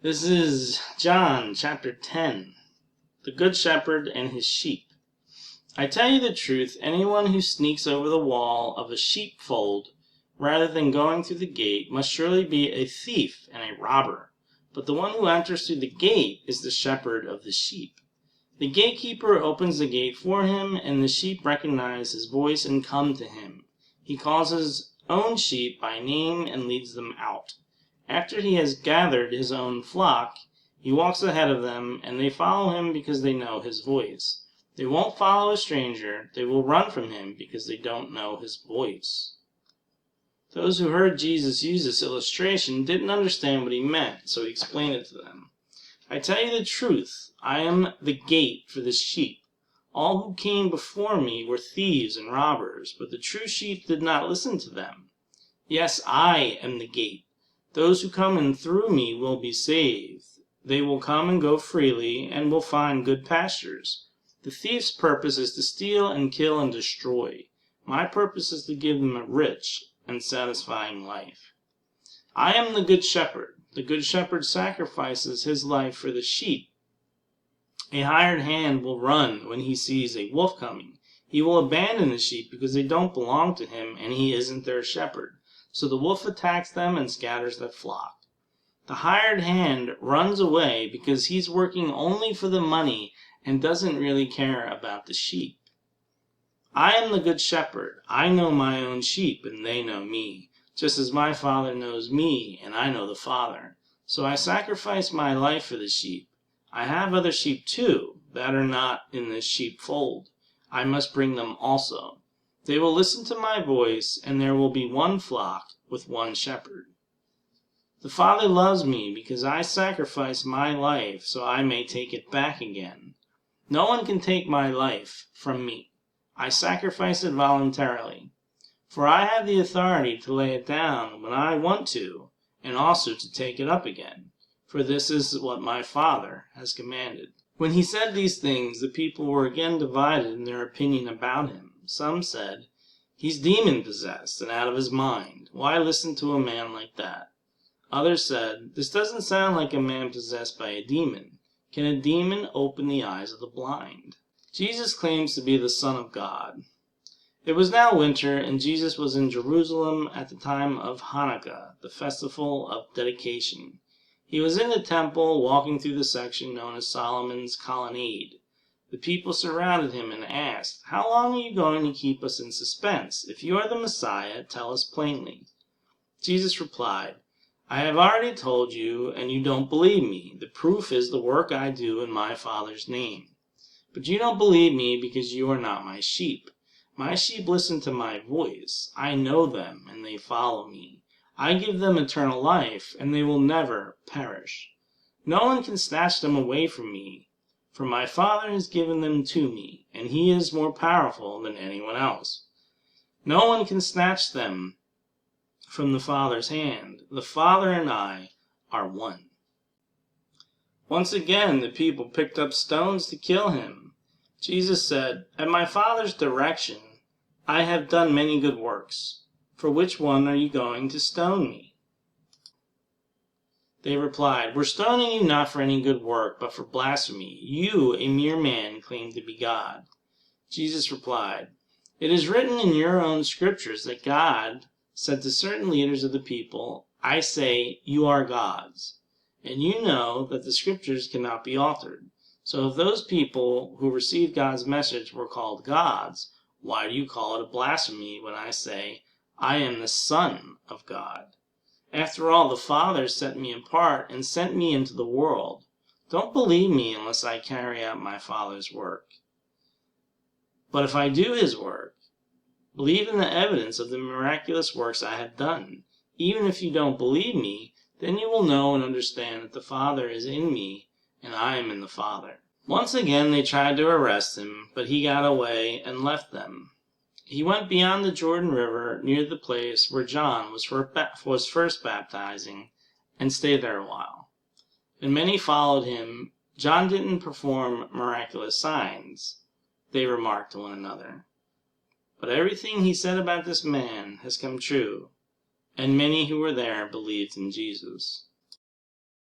This is John chapter 10, the Good Shepherd and his sheep. I tell you the truth, anyone who sneaks over the wall of a sheepfold rather than going through the gate must surely be a thief and a robber. But the one who enters through the gate is the shepherd of the sheep. The gatekeeper opens the gate for him, and the sheep recognize his voice and come to him. He calls his own sheep by name and leads them out. After he has gathered his own flock, he walks ahead of them, and they follow him because they know his voice. They won't follow a stranger. They will run from him because they don't know his voice. Those who heard Jesus use this illustration didn't understand what he meant, so he explained it to them. I tell you the truth, I am the gate for the sheep. All who came before me were thieves and robbers, but the true sheep did not listen to them. Yes, I am the gate. Those who come in through me will be saved. They will come and go freely and will find good pastures. The thief's purpose is to steal and kill and destroy. My purpose is to give them a rich and satisfying life. I am the good shepherd. The good shepherd sacrifices his life for the sheep. A hired hand will run when he sees a wolf coming. He will abandon the sheep because they don't belong to him and he isn't their shepherd. So the wolf attacks them and scatters their flock. The hired hand runs away because he's working only for the money and doesn't really care about the sheep. I am the good shepherd. I know my own sheep and they know me, just as my Father knows me and I know the Father. So I sacrifice my life for the sheep. I have other sheep too that are not in this sheepfold. I must bring them also. They will listen to my voice, and there will be one flock with one shepherd. The Father loves me because I sacrifice my life so I may take it back again. No one can take my life from me. I sacrifice it voluntarily. For I have the authority to lay it down when I want to, and also to take it up again. For this is what my Father has commanded. When he said these things, the people were again divided in their opinion about him. Some said, "He's demon-possessed and out of his mind. Why listen to a man like that?" Others said, "This doesn't sound like a man possessed by a demon. Can a demon open the eyes of the blind?" Jesus claims to be the Son of God. It was now winter, and Jesus was in Jerusalem at the time of Hanukkah, the festival of dedication. He was in the temple, walking through the section known as Solomon's Colonnade. The people surrounded him and asked, "How long are you going to keep us in suspense? If you are the Messiah, tell us plainly." Jesus replied, "I have already told you, and you don't believe me. The proof is the work I do in my Father's name. But you don't believe me because you are not my sheep. My sheep listen to my voice. I know them, and they follow me. I give them eternal life, and they will never perish. No one can snatch them away from me. For my Father has given them to me, and he is more powerful than anyone else. No one can snatch them from the Father's hand. The Father and I are one." Once again, the people picked up stones to kill him. Jesus said, "At my Father's direction, I have done many good works. For which one are you going to stone me?" They replied, "We're stoning you not for any good work, but for blasphemy. You, a mere man, claim to be God." Jesus replied, "It is written in your own scriptures that God said to certain leaders of the people, 'I say, you are gods.' And you know that the scriptures cannot be altered. So if those people who received God's message were called gods, why do you call it a blasphemy when I say, 'I am the Son of God'? After all, the Father set me apart and sent me into the world. Don't believe me unless I carry out my Father's work. But if I do his work, believe in the evidence of the miraculous works I have done. Even if you don't believe me, then you will know and understand that the Father is in me and I am in the Father." Once again they tried to arrest him, but he got away and left them. He went beyond the Jordan River near the place where John was first baptizing and stayed there a while. And many followed him. John didn't perform miraculous signs, they remarked to one another. But everything he said about this man has come true, and many who were there believed in Jesus.